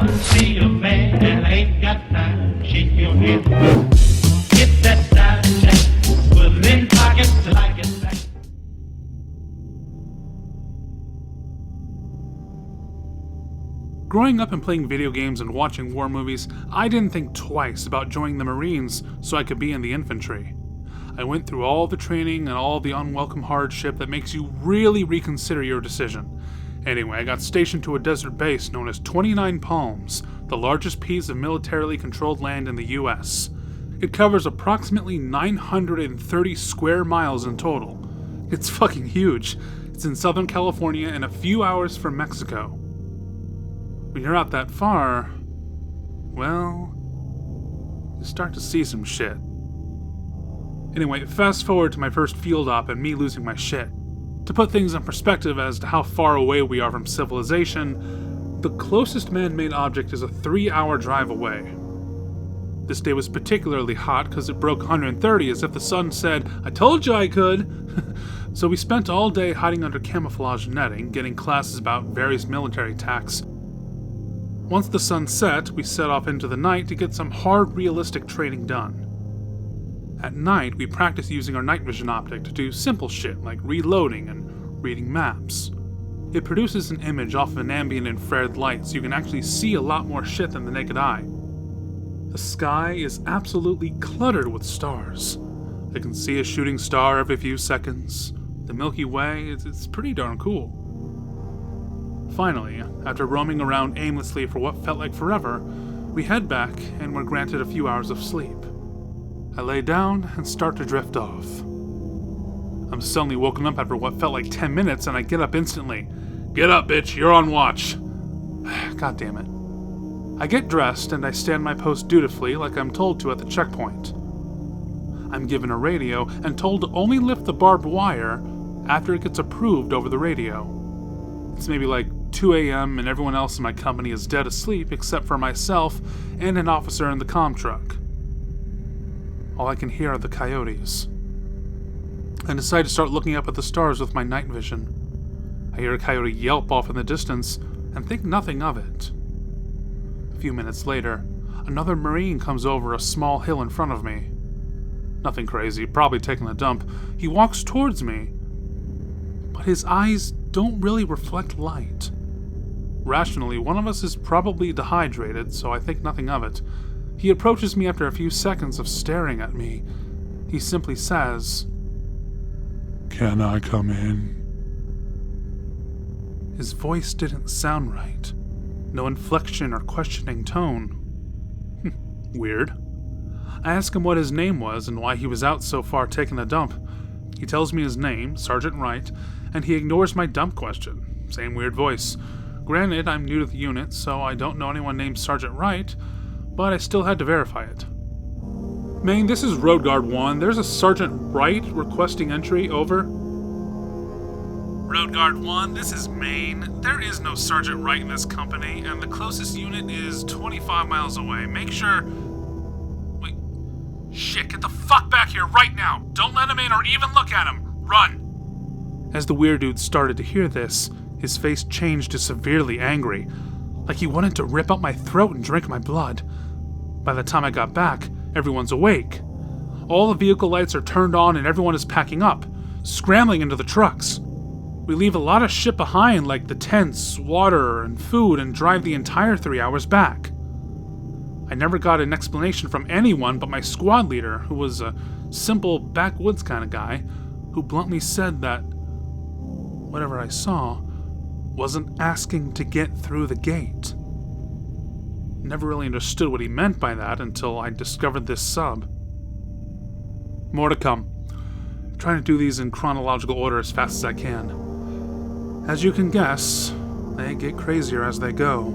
want to see a man and I ain't got time. Shake your head. Get that style check. Put it in pockets till I get back. Growing up and playing video games and watching war movies, I didn't think twice about joining the Marines so I could be in the infantry. I went through all the training and all the unwelcome hardship that makes you really reconsider your decision. Anyway, I got stationed to a desert base known as 29 Palms, the largest piece of militarily controlled land in the US. It covers approximately 930 square miles in total. It's fucking huge. It's in Southern California and a few hours from Mexico. When you're out that far, well, you start to see some shit. Anyway, fast forward to my first field op and me losing my shit. To put things in perspective as to how far away we are from civilization, the closest man-made object is a 3-hour drive away. This day was particularly hot because it broke 130 as if the sun said, "I told you I could!" So we spent all day hiding under camouflage netting, getting classes about various military tactics. Once the sun set, we set off into the night to get some hard, realistic training done. At night, we practiced using our night vision optic to do simple shit like reloading and reading maps. It produces an image off of an ambient infrared light so you can actually see a lot more shit than the naked eye. The sky is absolutely cluttered with stars. I can see a shooting star every few seconds. The Milky Way, it's pretty darn cool. Finally, after roaming around aimlessly for what felt like forever, we head back and were granted a few hours of sleep. I lay down and start to drift off. I'm suddenly woken up after what felt like 10 minutes and I get up instantly. "Get up, bitch, you're on watch." God damn it. I get dressed and I stand my post dutifully like I'm told to at the checkpoint. I'm given a radio and told to only lift the barbed wire after it gets approved over the radio. It's maybe like 2 a.m. and everyone else in my company is dead asleep except for myself and an officer in the comm truck. All I can hear are the coyotes. I decide to start looking up at the stars with my night vision. I hear a coyote yelp off in the distance and think nothing of it. A few minutes later, another Marine comes over a small hill in front of me. Nothing crazy, probably taking a dump. He walks towards me, but his eyes don't really reflect light. Rationally, one of us is probably dehydrated, so I think nothing of it. He approaches me after a few seconds of staring at me. He simply says, "Can I come in?" His voice didn't sound right. No inflection or questioning tone. Weird. I ask him what his name was and why he was out so far taking a dump. He tells me his name, Sergeant Wright, and he ignores my dump question. Same weird voice. Granted, I'm new to the unit, so I don't know anyone named Sergeant Wright, but I still had to verify it. "Maine, this is Road Guard 1. There's a Sergeant Wright requesting entry, over." "Road Guard 1, this is Maine. There is no Sergeant Wright in this company, and the closest unit is 25 miles away. Make sure..." Wait. Shit, get the fuck back here right now! Don't let him in or even look at him! Run! As the weird dude started to hear this, his face changed to severely angry, like he wanted to rip out my throat and drink my blood. By the time I got back, everyone's awake. All the vehicle lights are turned on and everyone is packing up, scrambling into the trucks. We leave a lot of shit behind, like the tents, water, and food, and drive the entire 3 hours back. I never got an explanation from anyone but my squad leader, who was a simple backwoods kind of guy, who bluntly said that whatever I saw wasn't asking to get through the gate. Never really understood what he meant by that until I discovered this sub. More to come. I'm trying to do these in chronological order as fast as I can. As you can guess, they get crazier as they go.